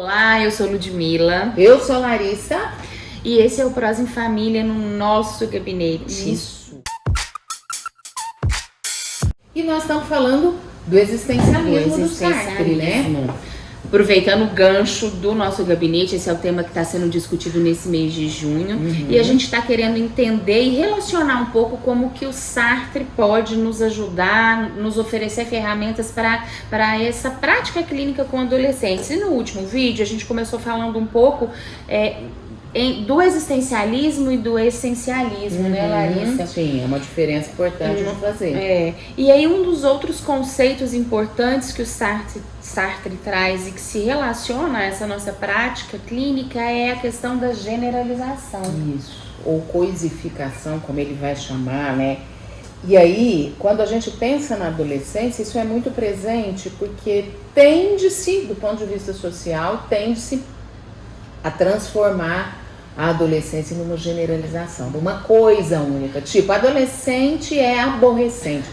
Olá, eu sou Ludmila. Eu sou Larissa. E esse é o Prosa em Família no nosso gabinete. Isso. E nós estamos falando do existencialismo do Sartre, né? Aproveitando o gancho do nosso gabinete, esse é o tema que está sendo discutido nesse mês de junho. E a gente está querendo entender e relacionar um pouco como que o Sartre pode nos ajudar, nos oferecer ferramentas para essa prática clínica com adolescentes. E no último vídeo a gente começou falando um pouco do existencialismo e do essencialismo, né, Larissa? Sim, é uma diferença importante de fazer. E aí um dos outros conceitos importantes que o Sartre traz e que se relaciona a essa nossa prática clínica é a questão da generalização. Isso, ou coisificação, como ele vai chamar, né? E aí, quando a gente pensa na adolescência, isso é muito presente porque tende-se, do ponto de vista social, tende-se a transformar a adolescência numa generalização, numa coisa única. Tipo, adolescente é aborrecente.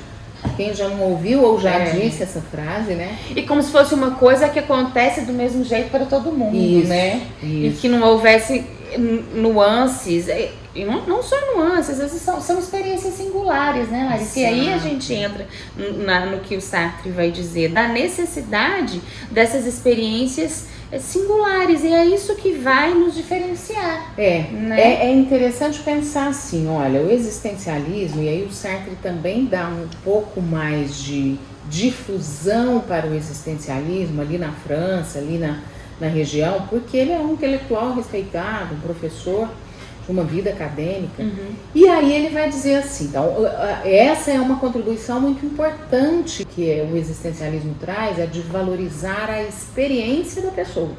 Quem já não ouviu ou já disse essa frase, né? E como se fosse uma coisa que acontece do mesmo jeito para todo mundo, né? Isso. E que não houvesse nuances, e não só nuances, às vezes são experiências singulares, né, Larissa? E aí a gente entra no que o Sartre vai dizer, da necessidade dessas experiências singulares, e é isso que vai nos diferenciar. É interessante pensar assim, olha, o existencialismo, e aí o Sartre também dá um pouco mais de difusão para o existencialismo ali na França, ali na região, porque ele é um intelectual respeitado, um professor de uma vida acadêmica. E aí ele vai dizer assim, então, essa é uma contribuição muito importante que o existencialismo traz, é de valorizar a experiência da pessoa.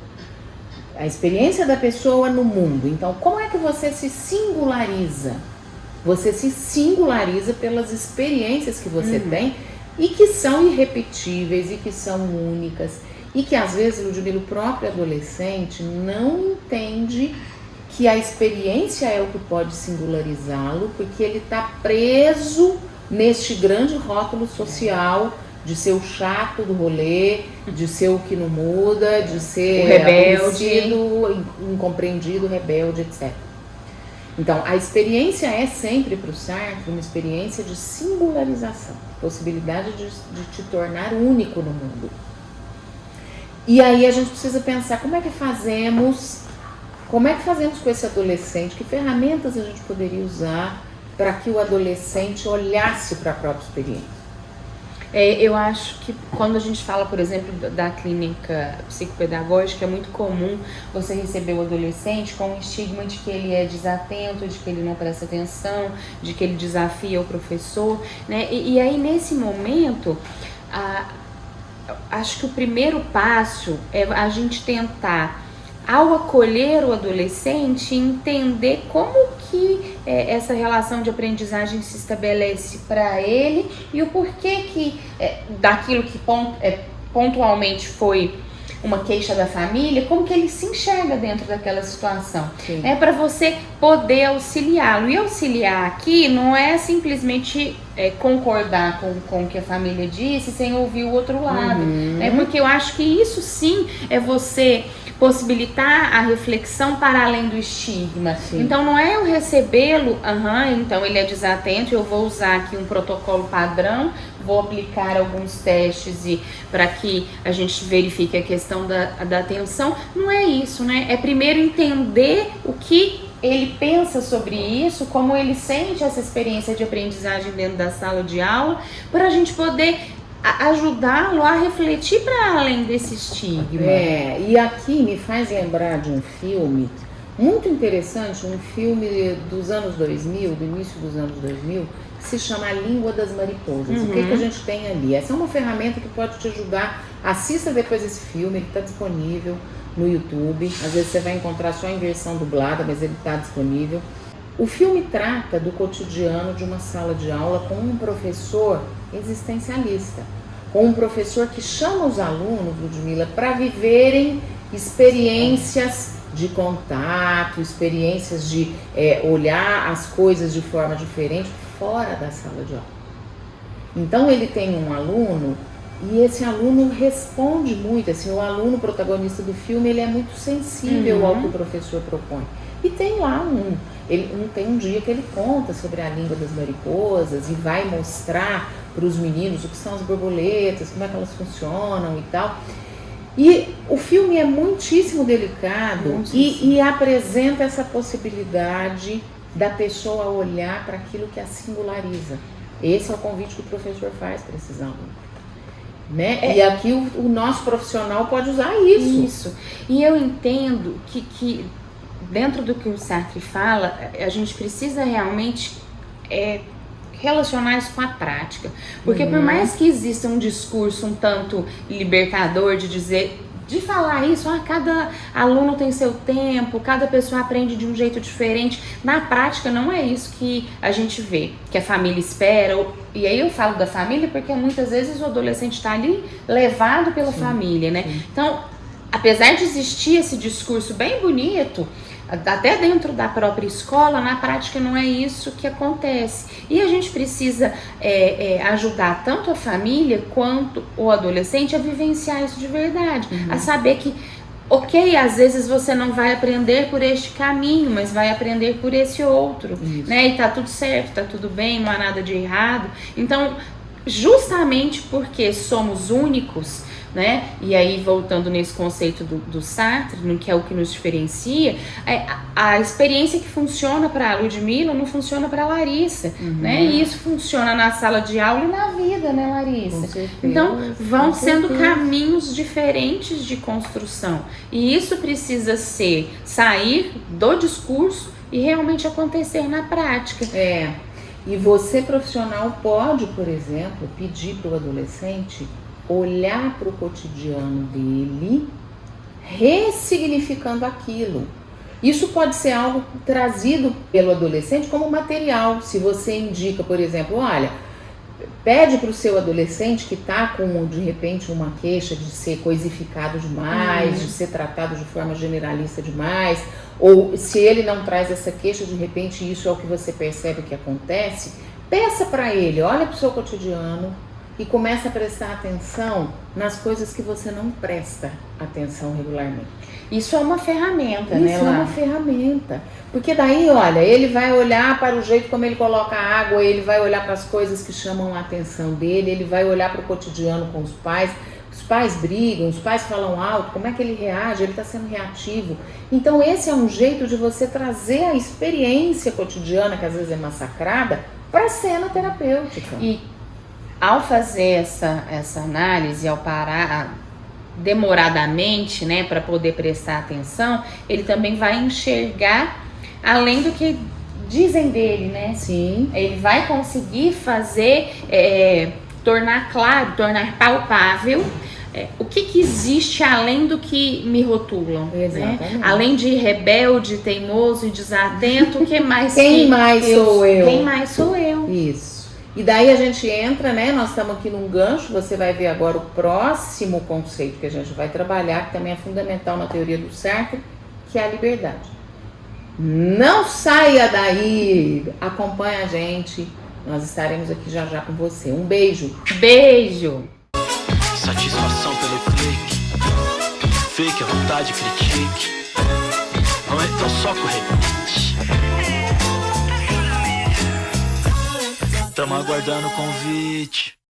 A experiência da pessoa no mundo. Então, como é que você se singulariza? Você se singulariza pelas experiências que você tem e que são irrepetíveis e que são únicas. E que às vezes, Ludmila, o próprio adolescente não entende que a experiência é o que pode singularizá-lo, porque ele está preso neste grande rótulo social de ser o chato do rolê, de ser o que não muda, de ser o rebelde, incompreendido, rebelde, etc. Então, a experiência é sempre para o Sartre uma experiência de singularização, possibilidade de te tornar único no mundo. E aí a gente precisa pensar como é que fazemos com esse adolescente, que ferramentas a gente poderia usar para que o adolescente olhasse para a própria experiência. Eu acho que quando a gente fala, por exemplo, da clínica psicopedagógica, é muito comum você receber o adolescente com o estigma de que ele é desatento, de que ele não presta atenção, de que ele desafia o professor, né? E aí nesse momento, acho que o primeiro passo é a gente tentar, ao acolher o adolescente, entender como que essa relação de aprendizagem se estabelece para ele e o porquê que daquilo que pontualmente foi uma queixa da família, como que ele se enxerga dentro daquela situação. É para você poder auxiliá-lo. E auxiliar aqui não é simplesmente concordar com o que a família disse sem ouvir o outro lado. Porque eu acho que isso sim é você possibilitar a reflexão para além do estigma. Então não é eu recebê-lo, então ele é desatento, eu vou usar aqui um protocolo padrão, vou aplicar alguns testes para que a gente verifique a questão da atenção. Não é isso, né? É primeiro entender o que ele pensa sobre isso, como ele sente essa experiência de aprendizagem dentro da sala de aula, para a gente poder ajudá-lo a refletir para além desse estigma. E aqui me faz lembrar de um filme muito interessante, um filme dos anos 2000, do início dos anos 2000, que se chama A Língua das Mariposas. O que a gente tem ali? Essa é uma ferramenta que pode te ajudar. Assista depois esse filme, ele está disponível no YouTube. Às vezes você vai encontrar só em versão dublada, mas ele está disponível. O filme trata do cotidiano de uma sala de aula com um professor existencialista, com um professor que chama os alunos, Ludmila, para viverem experiências de contato, experiências de olhar as coisas de forma diferente fora da sala de aula. Então ele tem um aluno E esse aluno responde muito, assim, o aluno protagonista do filme, ele é muito sensível ao que o professor propõe. E tem lá tem um dia que ele conta sobre a língua das mariposas e vai mostrar para os meninos o que são as borboletas, como é que elas funcionam e tal. E o filme é muitíssimo delicado e apresenta essa possibilidade da pessoa olhar para aquilo que a singulariza. Esse é o convite que o professor faz para esses alunos. Né? E aqui o nosso profissional pode usar isso. E eu entendo que dentro do que o Sartre fala, a gente precisa realmente relacionar isso com a prática. Porque por mais que exista um discurso um tanto libertador de falar isso, cada aluno tem seu tempo, cada pessoa aprende de um jeito diferente. Na prática não é isso que a gente vê, que a família espera. E aí eu falo da família porque muitas vezes o adolescente está ali levado pela família, né? Sim. Então, apesar de existir esse discurso bem bonito, até dentro da própria escola, na prática não é isso que acontece. E a gente precisa ajudar tanto a família quanto o adolescente a vivenciar isso de verdade, a saber que, ok, às vezes você não vai aprender por este caminho, mas vai aprender por esse outro, né? E tá tudo certo, tá tudo bem, não há nada de errado. Então, justamente porque somos únicos, né? E aí, voltando nesse conceito do Sartre, no que é o que nos diferencia, a experiência que funciona para a Ludmilla não funciona para a Larissa, né? E isso funciona na sala de aula e na vida, né, Larissa? Com certeza, então, vão sendo caminhos diferentes de construção. E isso precisa sair do discurso e realmente acontecer na prática. E você, profissional, pode, por exemplo, pedir para o adolescente olhar para o cotidiano dele, ressignificando aquilo. Isso pode ser algo trazido pelo adolescente como material. Se você indica, por exemplo, olha, pede para o seu adolescente que está com, de repente, uma queixa de ser coisificado demais, de ser tratado de forma generalista demais, ou se ele não traz essa queixa, de repente isso é o que você percebe que acontece, peça para ele, olha para o seu cotidiano, e começa a prestar atenção nas coisas que você não presta atenção regularmente. Isso é uma ferramenta, né? Isso é uma ferramenta. Porque daí, olha, ele vai olhar para o jeito como ele coloca a água, ele vai olhar para as coisas que chamam a atenção dele, ele vai olhar para o cotidiano com os pais brigam, os pais falam alto, como é que ele reage, ele está sendo reativo. Então esse é um jeito de você trazer a experiência cotidiana, que às vezes é massacrada, para a cena terapêutica. E ao fazer essa análise, ao parar demoradamente, né, para poder prestar atenção, ele também vai enxergar além do que dizem dele, né? Sim. Ele vai conseguir fazer, tornar claro, tornar palpável o que existe além do que me rotulam. Exatamente. Né? Além de rebelde, teimoso e desatento, o que mais? Quem mais sou eu? Quem mais sou eu? Isso. E daí a gente entra, né? Nós estamos aqui num gancho, você vai ver agora o próximo conceito que a gente vai trabalhar, que também é fundamental na teoria do Sartre, que é a liberdade. Não saia daí! Acompanha a gente, nós estaremos aqui já já com você. Um beijo! Beijo! Satisfação pelo clique, fake, a vontade, critique. Não é tão só correr. Tamo aguardando o convite.